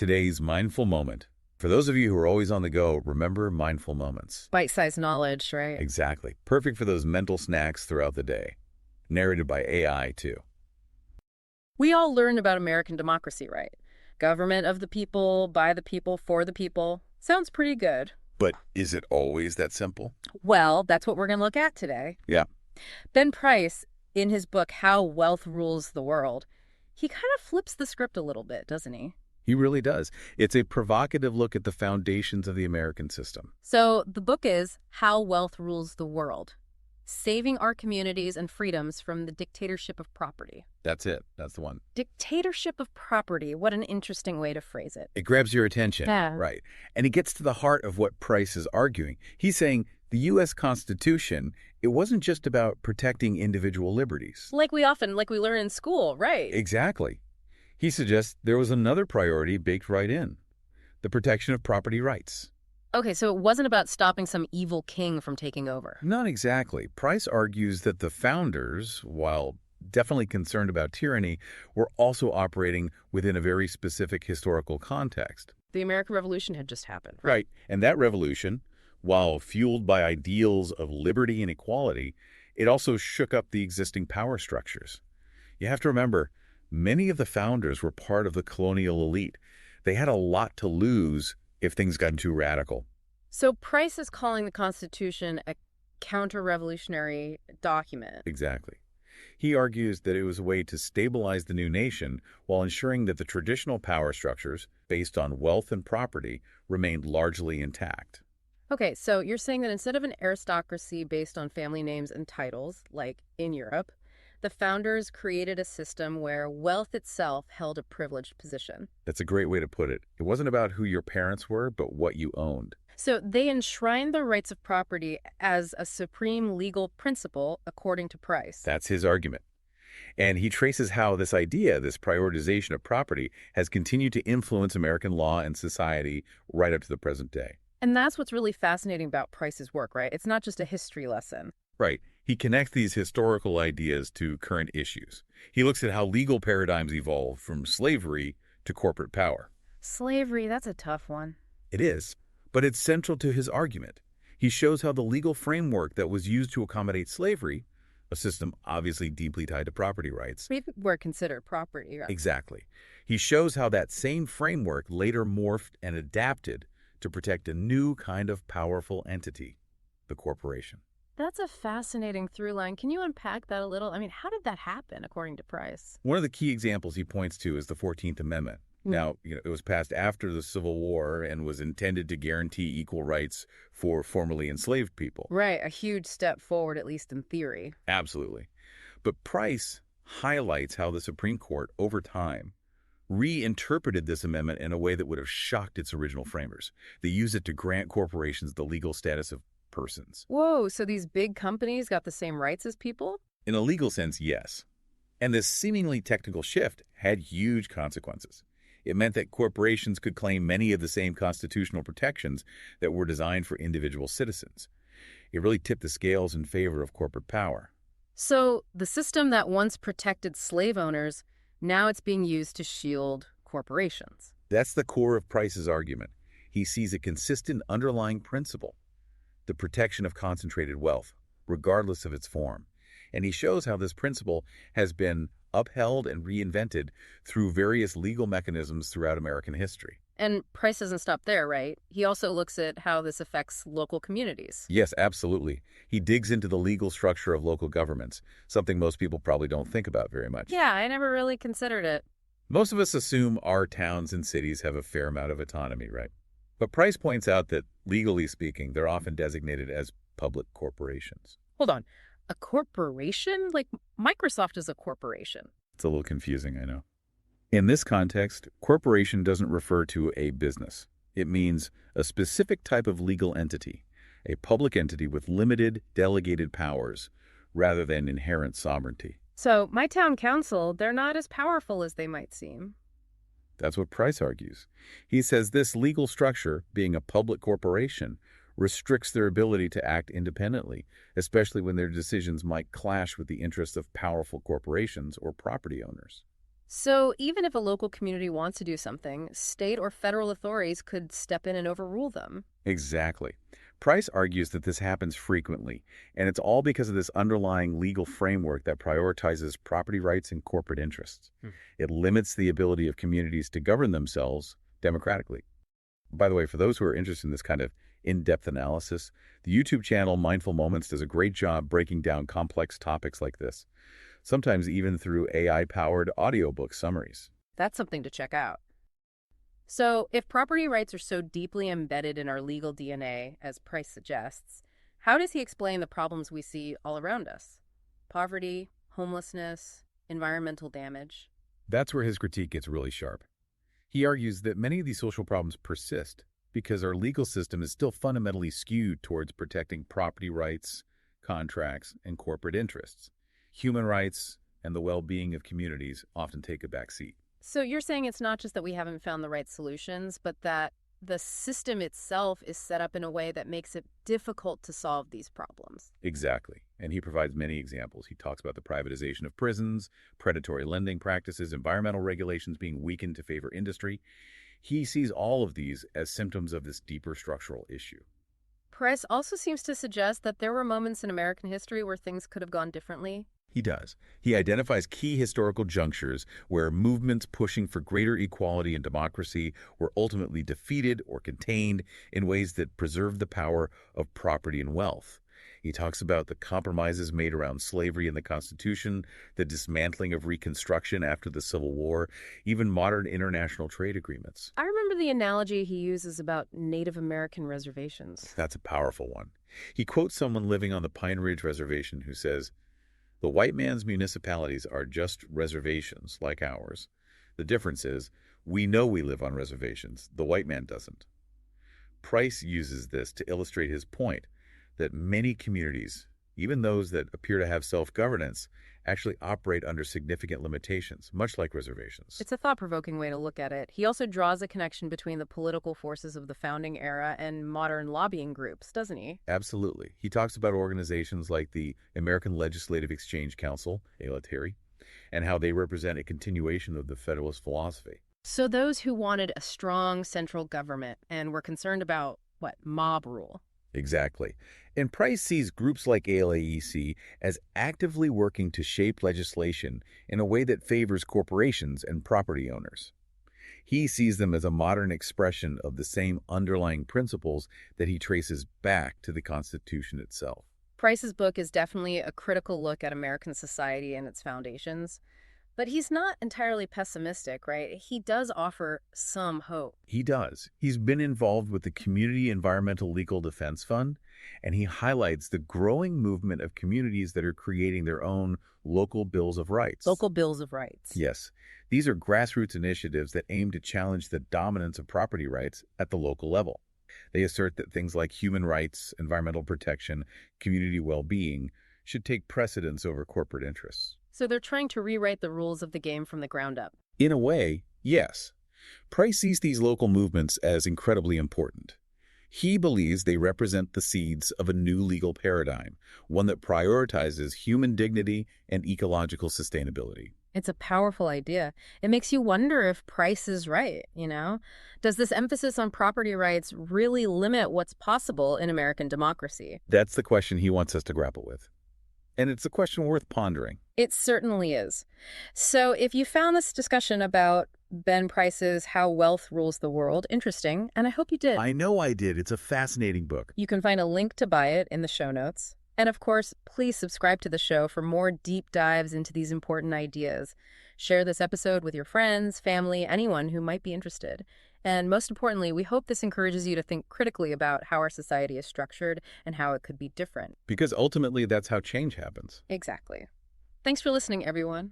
today's mindful moment. For those of you who are always on the go, remember mindful moments. Bite-sized knowledge, right? Exactly. Perfect for those mental snacks throughout the day. Narrated by AI, too. We all learned about American democracy, right? Government of the people, by the people, for the people. Sounds pretty good. But is it always that simple? Well, that's what we're going to look at today. Yeah. Ben Price, in his book, How Wealth Rules the World, he kind of flips the script a little bit, doesn't he? He really does. It's a provocative look at the foundations of the American system. So the book is How Wealth Rules the World, Saving Our Communities and Freedoms from the Dictatorship of Property. That's it. That's the one. Dictatorship of property. What an interesting way to phrase it. It grabs your attention. Yeah. Right. And he gets to the heart of what Price is arguing. He's saying the U.S. Constitution, it wasn't just about protecting individual liberties. Like we learn in school, right? Exactly. He suggests there was another priority baked right in, the protection of property rights. Okay, so it wasn't about stopping some evil king from taking over. Not exactly. Price argues that the founders, while definitely concerned about tyranny, were also operating within a very specific historical context. The American Revolution had just happened. Right. And that revolution, while fueled by ideals of liberty and equality, it also shook up the existing power structures. You have to remember, many of the founders were part of the colonial elite. They had a lot to lose if things got too radical. So Price is calling the Constitution a counter-revolutionary document. Exactly. He argues that it was a way to stabilize the new nation while ensuring that the traditional power structures, based on wealth and property, remained largely intact. Okay, so you're saying that instead of an aristocracy based on family names and titles, like in Europe, the founders created a system where wealth itself held a privileged position. That's a great way to put it. It wasn't about who your parents were, but what you owned. So they enshrined the rights of property as a supreme legal principle, according to Price. That's his argument. And he traces how this idea, this prioritization of property, has continued to influence American law and society right up to the present day. And that's what's really fascinating about Price's work, right? It's not just a history lesson. Right. He connects these historical ideas to current issues. He looks at how legal paradigms evolved from slavery to corporate power. Slavery, that's a tough one. It is, but it's central to his argument. He shows how the legal framework that was used to accommodate slavery, a system obviously deeply tied to property rights. We were considered property, right? Exactly. He shows how that same framework later morphed and adapted to protect a new kind of powerful entity, the corporation. That's a fascinating through line. Can you unpack that a little? I mean, how did that happen, according to Price? One of the key examples he points to is the 14th Amendment. Now, it was passed after the Civil War and was intended to guarantee equal rights for formerly enslaved people. Right, a huge step forward, at least in theory. Absolutely. But Price highlights how the Supreme Court, over time, reinterpreted this amendment in a way that would have shocked its original framers. They used it to grant corporations the legal status of persons. Whoa, so these big companies got the same rights as people? In a legal sense, yes. And this seemingly technical shift had huge consequences. It meant that corporations could claim many of the same constitutional protections that were designed for individual citizens. It really tipped the scales in favor of corporate power. So the system that once protected slave owners, now it's being used to shield corporations. That's the core of Price's argument. He sees a consistent underlying principle, the protection of concentrated wealth, regardless of its form. And he shows how this principle has been upheld and reinvented through various legal mechanisms throughout American history. And Price doesn't stop there, right? He also looks at how this affects local communities. Yes, absolutely. He digs into the legal structure of local governments, something most people probably don't think about very much. Yeah, I never really considered it. Most of us assume our towns and cities have a fair amount of autonomy, right? But Price points out that, legally speaking, they're often designated as public corporations. Hold on. A corporation? Like, Microsoft is a corporation. It's a little confusing, I know. In this context, corporation doesn't refer to a business. It means a specific type of legal entity, a public entity with limited, delegated powers, rather than inherent sovereignty. So, my town council, they're not as powerful as they might seem. That's what Price argues. He says this legal structure, being a public corporation, restricts their ability to act independently, especially when their decisions might clash with the interests of powerful corporations or property owners. So even if a local community wants to do something, state or federal authorities could step in and overrule them. Exactly. Price argues that this happens frequently, and it's all because of this underlying legal framework that prioritizes property rights and corporate interests. Hmm. It limits the ability of communities to govern themselves democratically. By the way, for those who are interested in this kind of in-depth analysis, the YouTube channel Mindful Moments does a great job breaking down complex topics like this, sometimes even through AI-powered audiobook summaries. That's something to check out. So, if property rights are so deeply embedded in our legal DNA, as Price suggests, how does he explain the problems we see all around us? Poverty, homelessness, environmental damage. That's where his critique gets really sharp. He argues that many of these social problems persist because our legal system is still fundamentally skewed towards protecting property rights, contracts, and corporate interests. Human rights and the well-being of communities often take a back seat. So, you're saying it's not just that we haven't found the right solutions, but that the system itself is set up in a way that makes it difficult to solve these problems. Exactly. And he provides many examples. He talks about the privatization of prisons, predatory lending practices, environmental regulations being weakened to favor industry. He sees all of these as symptoms of this deeper structural issue. Price also seems to suggest that there were moments in American history where things could have gone differently. He does. He identifies key historical junctures where movements pushing for greater equality and democracy were ultimately defeated or contained in ways that preserved the power of property and wealth. He talks about the compromises made around slavery in the Constitution, the dismantling of Reconstruction after the Civil War, even modern international trade agreements. I remember the analogy he uses about Native American reservations. That's a powerful one. He quotes someone living on the Pine Ridge Reservation who says, "The white man's municipalities are just reservations like ours. The difference is, we know we live on reservations. The white man doesn't." Price uses this to illustrate his point that many communities, even those that appear to have self-governance, actually operate under significant limitations, much like reservations. It's a thought-provoking way to look at it. He also draws a connection between the political forces of the founding era and modern lobbying groups, doesn't he? Absolutely. He talks about organizations like the American Legislative Exchange Council, ALETERI, and how they represent a continuation of the Federalist philosophy. So those who wanted a strong central government and were concerned about, mob rule. Exactly. And Price sees groups like ALAEC as actively working to shape legislation in a way that favors corporations and property owners. He sees them as a modern expression of the same underlying principles that he traces back to the Constitution itself. Price's book is definitely a critical look at American society and its foundations. But he's not entirely pessimistic, right? He does offer some hope. He does. He's been involved with the Community Environmental Legal Defense Fund, and he highlights the growing movement of communities that are creating their own local bills of rights. Local bills of rights. Yes, these are grassroots initiatives that aim to challenge the dominance of property rights at the local level. They assert that things like human rights, environmental protection, community well-being should take precedence over corporate interests. So they're trying to rewrite the rules of the game from the ground up. In a way, yes. Price sees these local movements as incredibly important. He believes they represent the seeds of a new legal paradigm, one that prioritizes human dignity and ecological sustainability. It's a powerful idea. It makes you wonder if Price is right? Does this emphasis on property rights really limit what's possible in American democracy? That's the question he wants us to grapple with. And it's a question worth pondering. It certainly is. So if you found this discussion about Ben Price's How Wealth Rules the World interesting, and I hope you did. I know I did. It's a fascinating book. You can find a link to buy it in the show notes. And of course, please subscribe to the show for more deep dives into these important ideas. Share this episode with your friends, family, anyone who might be interested. And most importantly, we hope this encourages you to think critically about how our society is structured and how it could be different. Because ultimately, that's how change happens. Exactly. Thanks for listening, everyone.